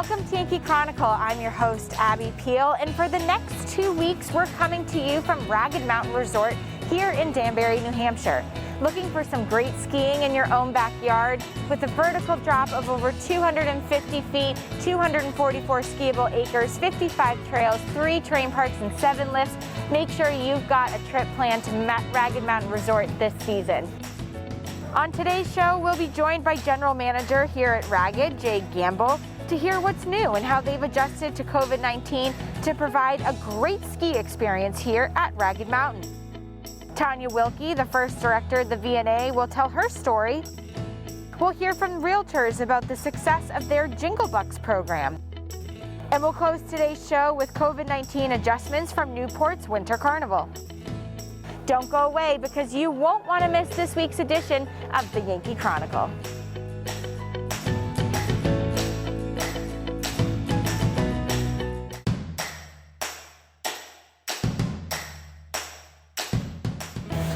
Welcome to Yankee Chronicle. I'm your host, Abby Peel, and for the next 2 weeks, we're coming to you from Ragged Mountain Resort here in Danbury, New Hampshire. Looking for some great skiing in your own backyard with a vertical drop of over 250 feet, 244 skiable acres, 55 trails, 3 terrain parks, and 7 lifts. Make sure you've got a trip planned to Ragged Mountain Resort this season. On today's show, we'll be joined by General Manager here at Ragged, Jay Gamble, to hear what's new and how they've adjusted to COVID-19 to provide a great ski experience here at Ragged Mountain. Tanya Wilkie, the first director of the V&A, will tell her story. We'll hear from realtors about the success of their Jingle Bucks program. And we'll close today's show with COVID-19 adjustments from Newport's Winter Carnival. Don't go away because you won't want to miss this week's edition of the Yankee Chronicle.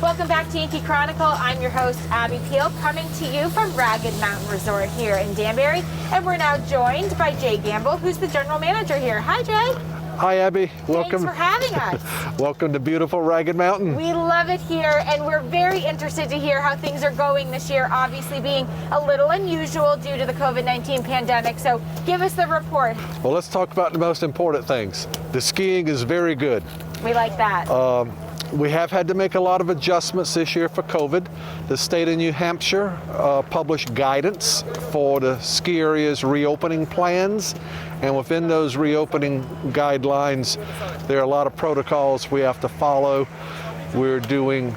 Welcome back to Yankee Chronicle. I'm your host, Abby Peel, coming to you from Ragged Mountain Resort here in Danbury. And we're now joined by Jay Gamble, who's the general manager here. Hi, Jay. Hi, Abby. Welcome. Thanks for having us. Welcome to beautiful Ragged Mountain. We love it here, and we're very interested to hear how things are going this year, obviously being a little unusual due to the COVID-19 pandemic. So give us the report. Well, let's talk about the most important things. The skiing is very good. We like that. We have had to make a lot of adjustments this year for COVID. The state of New Hampshire published guidance for the ski area's reopening plans. And within those reopening guidelines, there are a lot of protocols we have to follow. We're doing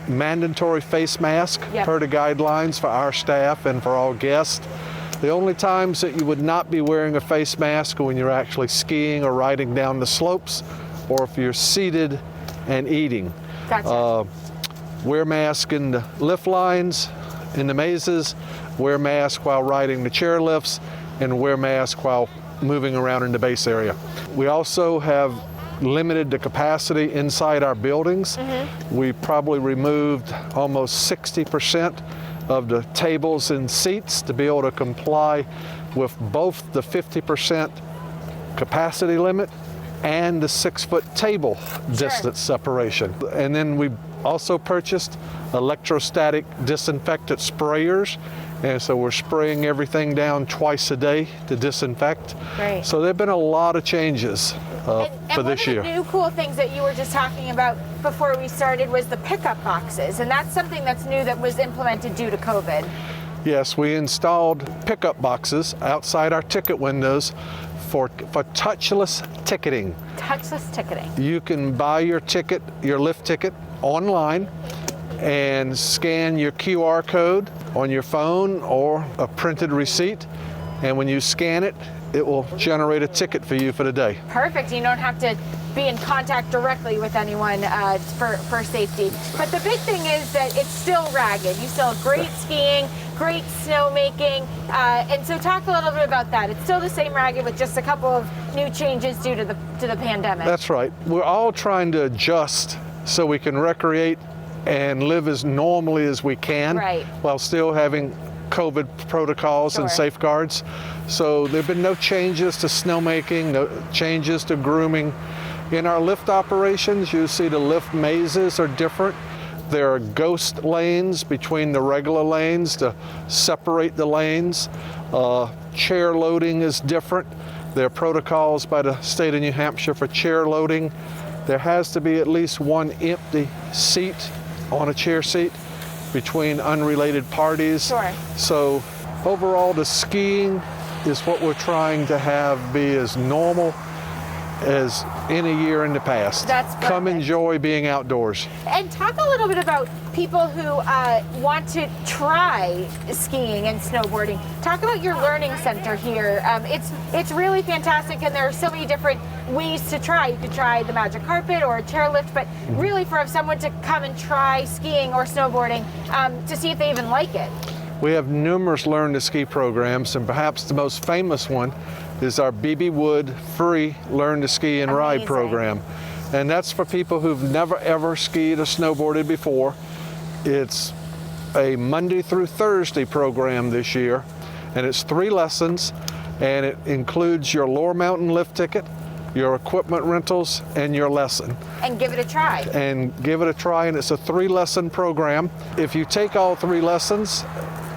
mandatory face mask per the guidelines for our staff and for all guests. The only times that you would not be wearing a face mask are when you're actually skiing or riding down the slopes, or if you're seated and eating. Gotcha. Wear mask in the lift lines, in the mazes, wear mask while riding the chair lifts, and wear mask while moving around in the base area. We also have limited the capacity inside our buildings. We probably removed almost 60% of the tables and seats to be able to comply with both the 50% capacity limit and the 6-foot table distance separation. And then we also purchased electrostatic disinfectant sprayers. And so we're spraying everything down twice a day to disinfect. Great. So there've been a lot of changes for this year. One of the new cool things that you were just talking about before we started was the pickup boxes. And that's something that's new that was implemented due to COVID. Yes, we installed pickup boxes outside our ticket windows for touchless ticketing. Touchless ticketing. You can buy your ticket, your lift ticket, online and scan your QR code on your phone or a printed receipt. And when you scan it, it will generate a ticket for you for the day. Perfect. You don't have to be in contact directly with anyone for safety. But the big thing is that it's still Ragged. You still have great skiing, great snowmaking, and so talk a little bit about that. It's still the same Ragged with just a couple of new changes due to the pandemic. That's right. We're all trying to adjust so we can recreate and live as normally as we can, while still having COVID protocols and safeguards. So there have been no changes to snowmaking, no changes to grooming. In our lift operations, you see the lift mazes are different. There are ghost lanes between the regular lanes to separate the lanes. Chair loading is different. There are protocols by the state of New Hampshire for chair loading. There has to be at least one empty seat on a chair seat between unrelated parties. So overall, the skiing is what we're trying to have be as normal as any year in the past. That's perfect. Come enjoy being outdoors. And talk a little bit about people who want to try skiing and snowboarding. Talk about your learning center here. It's really fantastic, and there are so many different ways to try. You could try the magic carpet or a chairlift, but really for someone to come and try skiing or snowboarding to see if they even like it. We have numerous Learn to Ski programs, and perhaps the most famous one is our BB Wood free Learn to Ski and Ride program. And that's for people who've never ever skied or snowboarded before. It's a Monday through Thursday program this year, and it's 3 lessons. and it includes your Lower Mountain lift ticket, your equipment rentals, and your lesson. And give it a try. And give it a try, and it's a 3-lesson program. If you take all 3 lessons,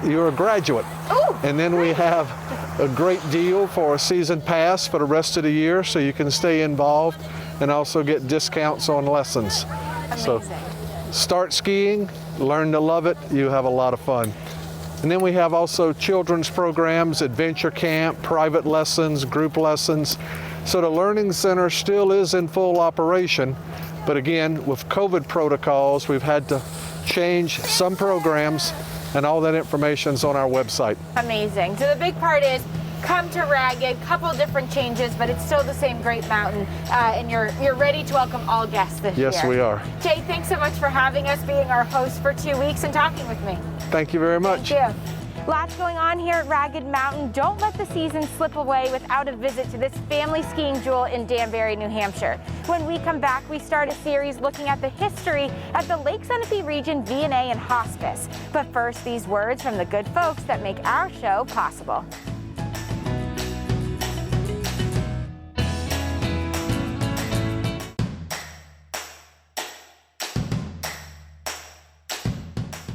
you're a graduate. Ooh, and then we have a great deal for a season pass for the rest of the year, so you can stay involved and also get discounts on lessons. Amazing. So start skiing, learn to love it, you have a lot of fun. And then we have also children's programs, adventure camp, private lessons, group lessons. So the Learning Center still is in full operation, but again, with COVID protocols, we've had to change some programs, and all that information's on our website. Amazing. So the big part is come to Ragged, couple different changes, but it's still the same great mountain, and you're ready to welcome all guests this year. Yes, we are. Jay, thanks so much for having us, being our host for 2 weeks and talking with me. Thank you very much. Thank you. Lots going on here at Ragged Mountain. Don't let the season slip away without a visit to this family skiing jewel in Danbury, New Hampshire. When we come back, we start a series looking at the history of the Lake Sunapee region V&A and hospice. But first, these words from the good folks that make our show possible.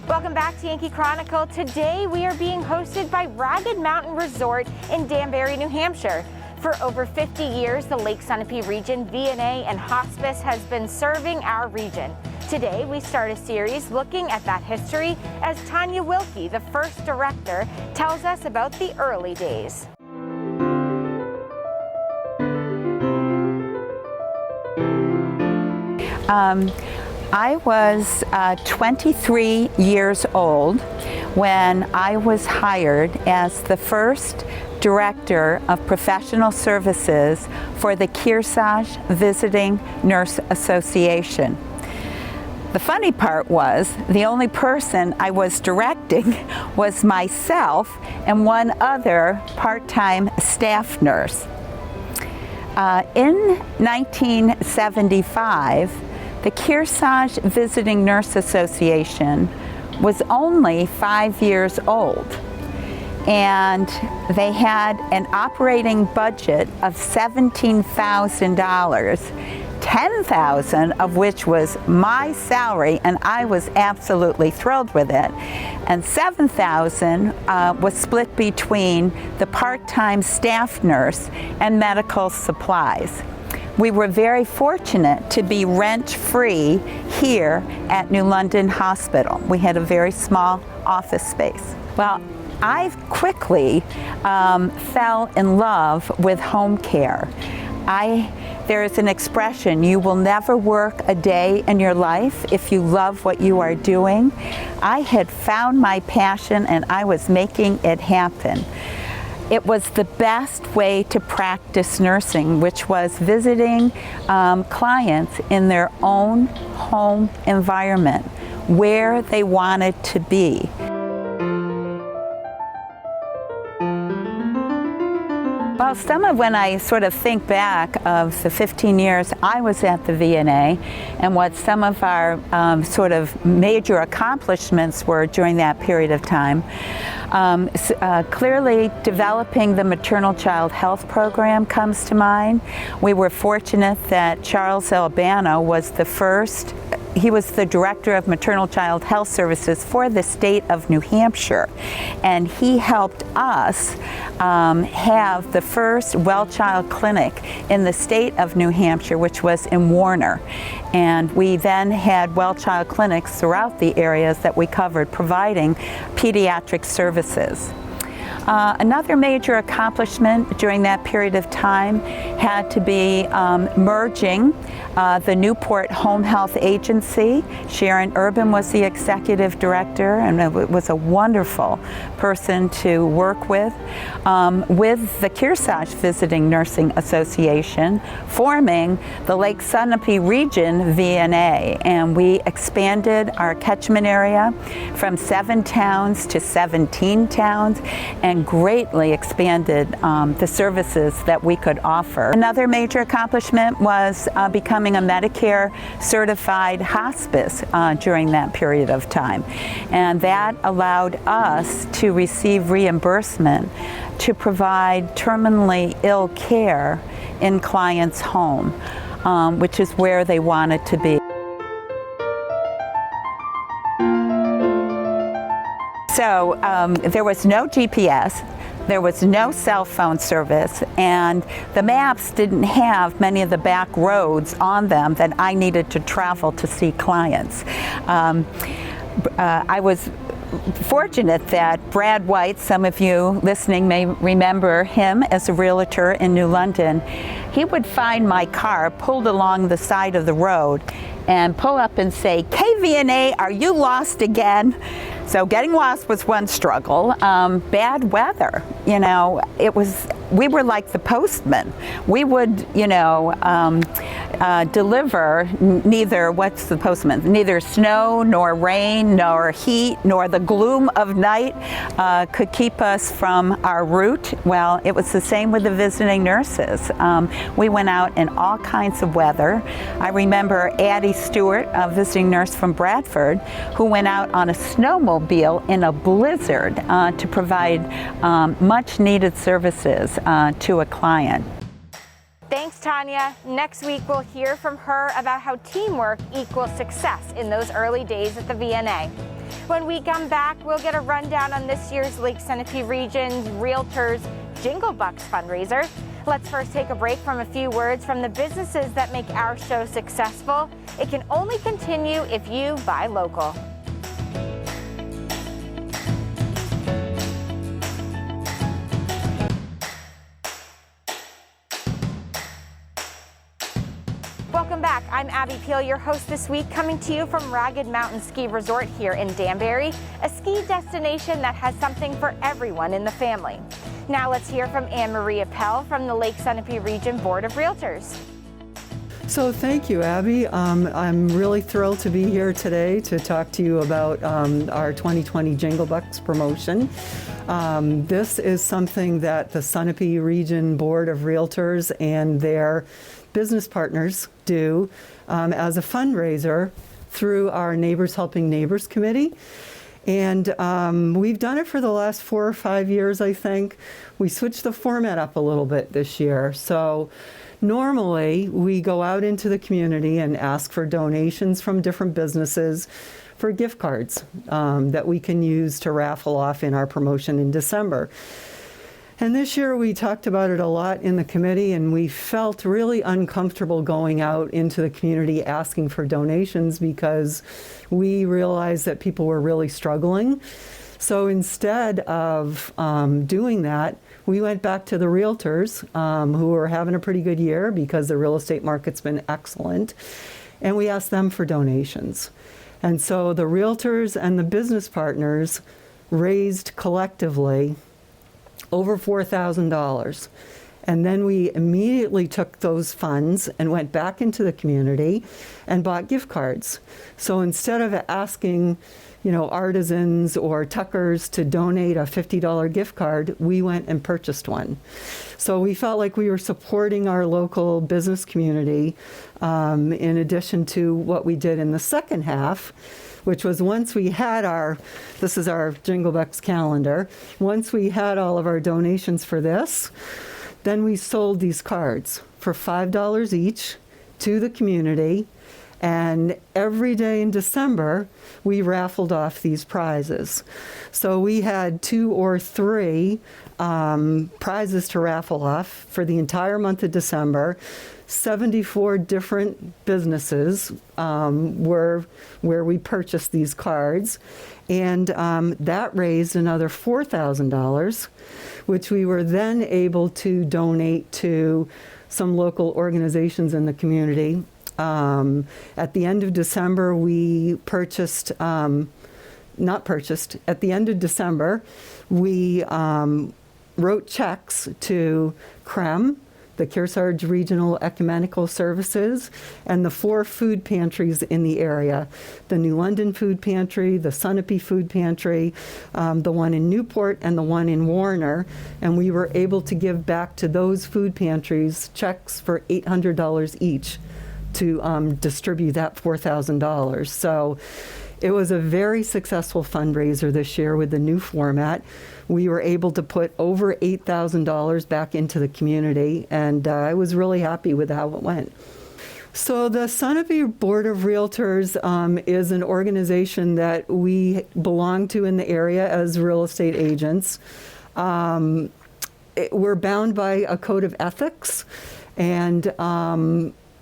Welcome back to Yankee Chronicle. Today we are being hosted by Ragged Mountain Resort in Danbury, New Hampshire. For over 50 years, the Lake Sunapee region V&A and hospice has been serving our region. Today we start a series looking at that history as Tanya Wilkie, the first director, tells us about the early days. I was 23 years old when I was hired as the first Director of Professional Services for the Kearsarge Visiting Nurse Association. The funny part was the only person I was directing was myself and one other part-time staff nurse. In 1975, the Kearsarge Visiting Nurse Association was only 5 years old, and they had an operating budget of $17,000, $10,000 of which was my salary, and I was absolutely thrilled with it, and $7,000 was split between the part-time staff nurse and medical supplies. We were very fortunate to be rent-free here at New London Hospital. We had a very small office space. Well, I quickly fell in love with home care. There is an expression, you will never work a day in your life if you love what you are doing. I had found my passion and I was making it happen. It was the best way to practice nursing, which was visiting clients in their own home environment, where they wanted to be. Well, when I sort of think back of the 15 years I was at the V&A and what some of our sort of major accomplishments were during that period of time, clearly developing the maternal child health program comes to mind. We were fortunate that Charles Albano was the first. He was the Director of Maternal Child Health Services for the state of New Hampshire, and he helped us have the first well child clinic in the state of New Hampshire, which was in Warner. And we then had well child clinics throughout the areas that we covered, providing pediatric services. Another major accomplishment during that period of time had to be merging the Newport Home Health Agency. Sharon Urban was the executive director, and it was a wonderful person to work with the Kearsarge Visiting Nursing Association, forming the Lake Sunapee Region V&A, and we expanded our catchment area from 7 towns to 17 towns and and greatly expanded the services that we could offer. Another major accomplishment was becoming a Medicare certified hospice during that period of time. And that allowed us to receive reimbursement to provide terminally ill care in clients' home, which is where they wanted to be. So there was no GPS, there was no cell phone service, and the maps didn't have many of the back roads on them that I needed to travel to see clients. I was fortunate that Brad White, some of you listening may remember him as a realtor in New London, he would find my car pulled along the side of the road and pull up and say, "KVNA, are you lost again?" So getting lost was one struggle. Bad weather, we were like the postman. We would, deliver neither snow nor rain nor heat nor the gloom of night could keep us from our route. Well, it was the same with the visiting nurses. We went out in all kinds of weather. I remember Addie Stewart, a visiting nurse from Bradford, who went out on a snowmobile in a blizzard to provide much needed services to a client. Thanks, Tanya. Next week, we'll hear from her about how teamwork equals success in those early days at the VNA. When we come back, we'll get a rundown on this year's Lake Sunapee Region's Realtors Jingle Bucks fundraiser. Let's first take a break from a few words from the businesses that make our show successful. It can only continue if you buy local. Welcome back. I'm Abby Peel, your host this week, coming to you from Ragged Mountain Ski Resort here in Danbury, a ski destination that has something for everyone in the family. Now let's hear from Ann Maria Pell from the Lake Sunapee Region Board of Realtors. So thank you, Abby. I'm really thrilled to be here today to talk to you about our 2020 Jingle Bucks promotion. This is something that the Sunapee Region Board of Realtors and their business partners do as a fundraiser through our Neighbors Helping Neighbors Committee. And we've done it for the last 4 or 5 years, I think. We switched the format up a little bit this year. So normally we go out into the community and ask for donations from different businesses for gift cards that we can use to raffle off in our promotion in December. And this year we talked about it a lot in the committee, and we felt really uncomfortable going out into the community asking for donations because we realized that people were really struggling. So instead of doing that, we went back to the realtors who were having a pretty good year because the real estate market's been excellent, and we asked them for donations. And so the realtors and the business partners raised collectively over $4,000. And then we immediately took those funds and went back into the community and bought gift cards. So instead of asking, artisans or tuckers to donate a $50 gift card, we went and purchased one. So we felt like we were supporting our local business community in addition to what we did in the second half, which was once we had this is our Jingle Bucks calendar, once we had all of our donations for this, then we sold these cards for $5 each to the community, and every day in December, we raffled off these prizes. So we had 2 or 3 prizes to raffle off for the entire month of December. 74 different businesses were where we purchased these cards, and that raised another $4,000, which we were then able to donate to some local organizations in the community. At the end of December, at the end of December, we wrote checks to CREM, the Kearsarge Regional Ecumenical Services, and the 4 food pantries in the area. The New London Food Pantry, the Sunapee Food Pantry, the one in Newport, and the one in Warner. And we were able to give back to those food pantries checks for $800 each to distribute that $4,000. So it was a very successful fundraiser this year with the new format. We were able to put over $8,000 back into the community, and I was really happy with how it went. So the Sunapee Board of Realtors is an organization that we belong to in the area as real estate agents. We're bound by a code of ethics, and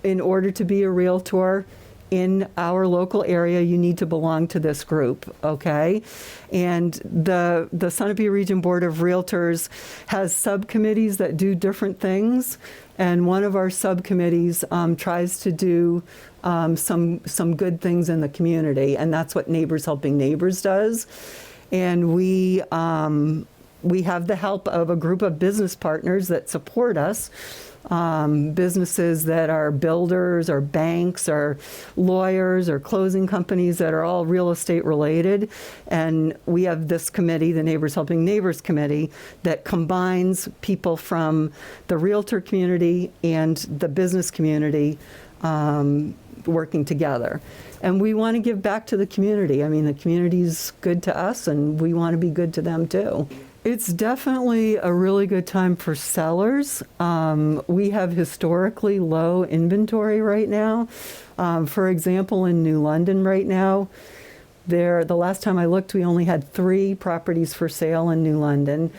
in order to be a realtor in our local area, you need to belong to this group, okay? And the Sunapee Region Board of Realtors has subcommittees that do different things, and one of our subcommittees tries to do some good things in the community, and that's what Neighbors Helping Neighbors does. And we have the help of a group of business partners that support us. Businesses that are builders or banks or lawyers or closing companies that are all real estate related. And we have this committee, the Neighbors Helping Neighbors Committee, that combines people from the realtor community and the business community working together. And we want to give back to the community. I mean, the community's good to us, and we want to be good to them too. It's definitely a really good time for sellers. We have historically low inventory right now. For example, in New London right now, the last time I looked, we only had 3 properties for sale in New London.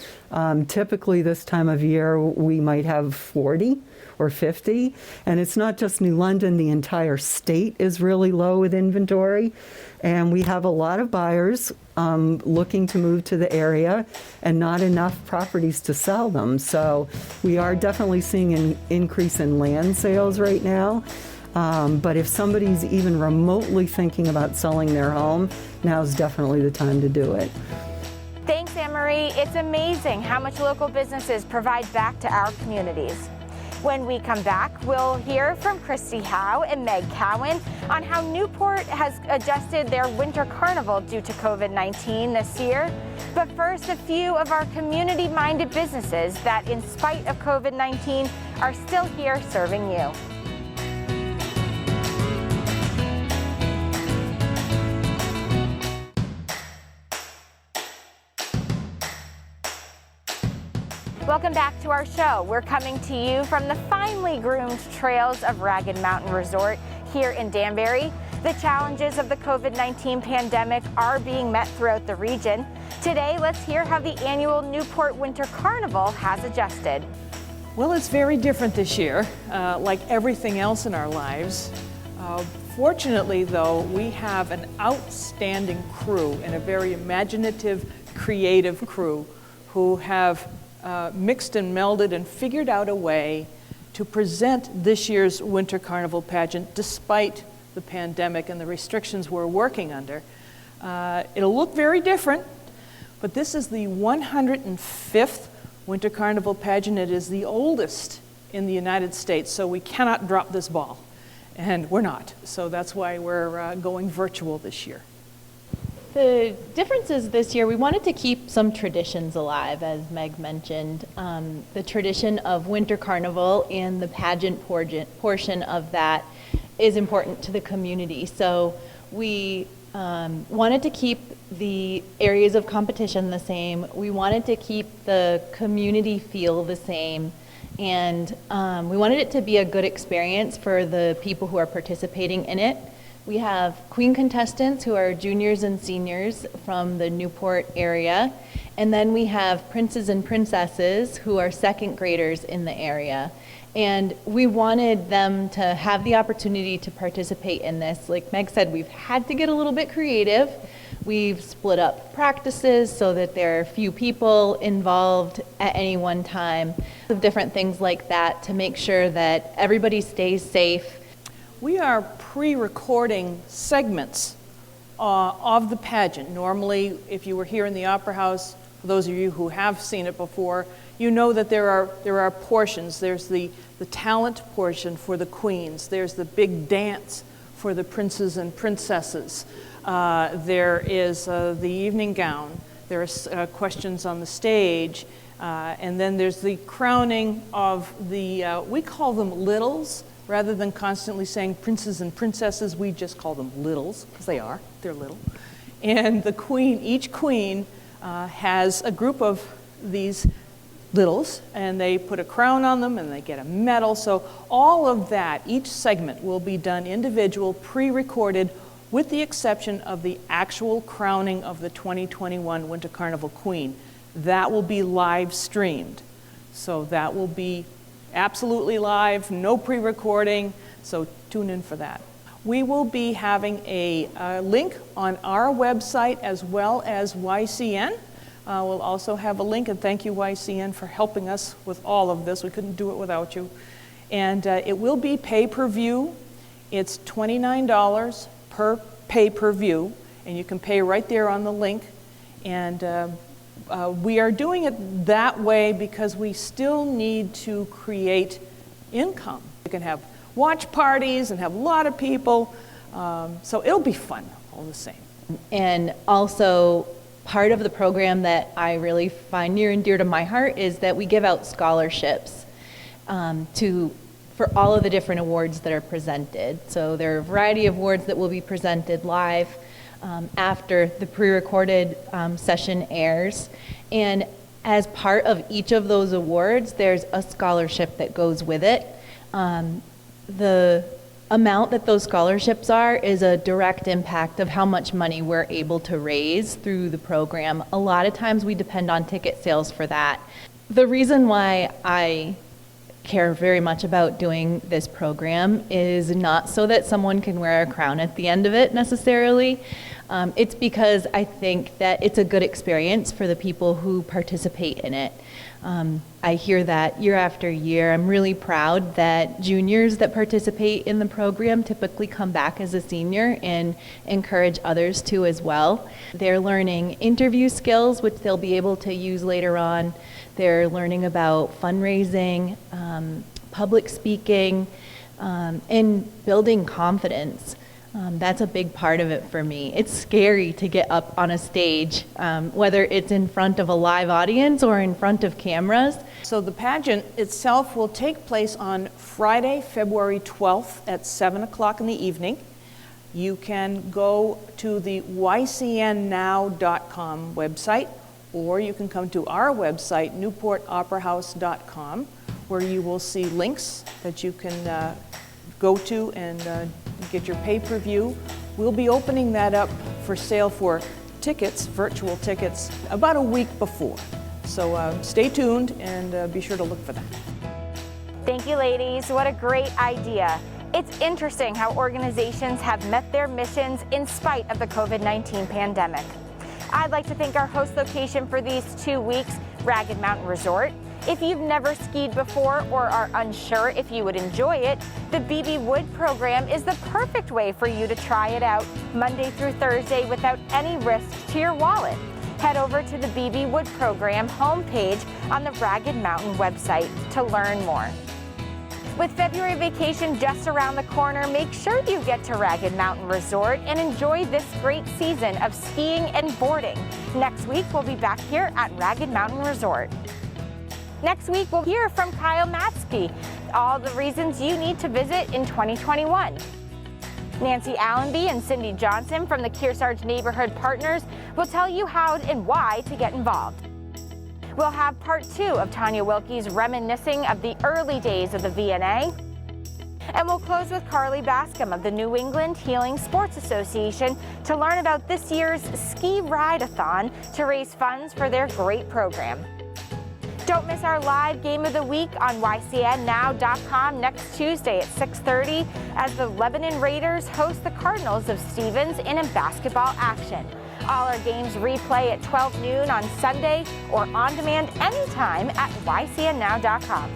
Typically this time of year, we might have 40 or 50. And it's not just New London, the entire state is really low with inventory. And we have a lot of buyers looking to move to the area and not enough properties to sell them. So we are definitely seeing an increase in land sales right now. But if somebody's even remotely thinking about selling their home, now's definitely the time to do it. Thanks, Anne-Marie. It's amazing how much local businesses provide back to our communities. When we come back, we'll hear from Christy Howe and Meg Cowan on how Newport has adjusted their winter carnival due to COVID-19 this year. But first, a few of our community-minded businesses that, in spite of COVID-19, are still here serving you. Welcome back to our show. We're coming to you from the finely groomed trails of Ragged Mountain Resort here in Danbury. The challenges of the COVID-19 pandemic are being met throughout the region. Today, let's hear how the annual Newport Winter Carnival has adjusted. Well, it's very different this year, like everything else in our lives. Fortunately, though, we have an outstanding crew and a very imaginative, creative crew who have mixed and melded and figured out a way to present this year's Winter Carnival pageant despite the pandemic and the restrictions we're working under. It'll look very different, but this is the 105th Winter Carnival pageant. It is the oldest in the United States, so we cannot drop this ball, and we're not. So that's why we're going virtual this year. The difference is this year we wanted to keep some traditions alive, as Meg mentioned. The tradition of Winter Carnival and the pageant portion of that is important to the community. So we wanted to keep the areas of competition the same. We wanted to keep the community feel the same. And we wanted it to be a good experience for the people who are participating in it. We have queen contestants who are juniors and seniors from the Newport area. And then we have princes and princesses who are second graders in the area. And we wanted them to have the opportunity to participate in this. Like Meg said, we've had to get a little bit creative. We've split up practices so that there are few people involved at any one time. Of different things like that to make sure that everybody stays safe. We are pre-recording segments of the pageant. Normally, if you were here in the Opera House, for those of you who have seen it before, You know that there are portions. There's the talent portion for the queens. There's the big dance for the princes and princesses. There is the evening gown. There are questions on the stage. And then there's the crowning of the, we call them littles. Rather than constantly saying princes and princesses, we just call them littles, because they're little. And the queen, each queen has a group of these littles, and they put a crown on them and they get a medal. So all of that, each segment will be done individual, pre-recorded, with the exception of the actual crowning of the 2021 Winter Carnival Queen. That will be live streamed. So that will be absolutely live, no pre-recording, so tune in for that. We will be having a link on our website as well as YCN. We'll also have a link, and thank you YCN for helping us with all of this. We couldn't do it without you. And it will be pay-per-view. It's $29 per pay-per-view, and you can pay right there on the link. And we are doing it that way because we still need to create income. We can have watch parties and have a lot of people, so it'll be fun all the same. And also, part of the program that I really find near and dear to my heart is that we give out scholarships for all of the different awards that are presented. So there are a variety of awards that will be presented live after the pre-recorded session airs. And as part of each of those awards, there's a scholarship that goes with it. The amount that those scholarships are is a direct impact of how much money we're able to raise through the program. A lot of times we depend on ticket sales for that. The reason why I care very much about doing this program is not so that someone can wear a crown at the end of it necessarily. It's because I think that it's a good experience for the people who participate in it. I hear that year after year. I'm really proud that juniors that participate in the program typically come back as a senior and encourage others to as well. They're learning interview skills, which they'll be able to use later on. They're learning about fundraising, public speaking, and building confidence. That's a big part of it for me. It's scary to get up on a stage, whether it's in front of a live audience or in front of cameras. So the pageant itself will take place on Friday, February 12th at 7 o'clock in the evening. You can go to the ycnnow.com website, or you can come to our website, newportoperahouse.com, where you will see links that you can go to and get your pay-per-view. We'll be opening that up for sale for tickets, virtual tickets, about a week before. So stay tuned and be sure to look for that. Thank you, ladies. What a great idea. It's interesting how organizations have met their missions in spite of the COVID-19 pandemic. I'd like to thank our host location for these 2 weeks, Ragged Mountain Resort. If you've never skied before or are unsure if you would enjoy it, the BB Wood program is the perfect way for you to try it out Monday through Thursday without any risk to your wallet. Head over to the BB Wood program homepage on the Ragged Mountain website to learn more. With February vacation just around the corner, make sure you get to Ragged Mountain Resort and enjoy this great season of skiing and boarding. Next week, we'll be back here at Ragged Mountain Resort. Next week, we'll hear from Kyle Matsky, all the reasons you need to visit in 2021. Nancy Allenby and Cindy Johnson from the Kearsarge Neighborhood Partners will tell you how and why to get involved. We'll have part 2 of Tanya Wilkie's reminiscing of the early days of the VNA. And we'll close with Carly Bascom of the New England Healing Sports Association to learn about this year's Ski Ride-a-thon to raise funds for their great program. Don't miss our live Game of the Week on ycnnow.com next Tuesday at 6:30 as the Lebanon Raiders host the Cardinals of Stevens in a basketball action. All our games replay at 12 noon on Sunday or on demand anytime at ycnnow.com.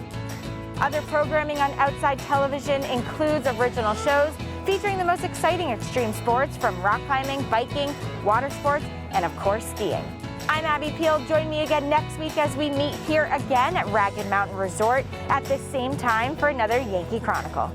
Other programming on Outside Television includes original shows featuring the most exciting extreme sports from rock climbing, biking, water sports, and of course skiing. I'm Abby Peel. Join me again next week as we meet here again at Ragged Mountain Resort at the same time for another Yankee Chronicle.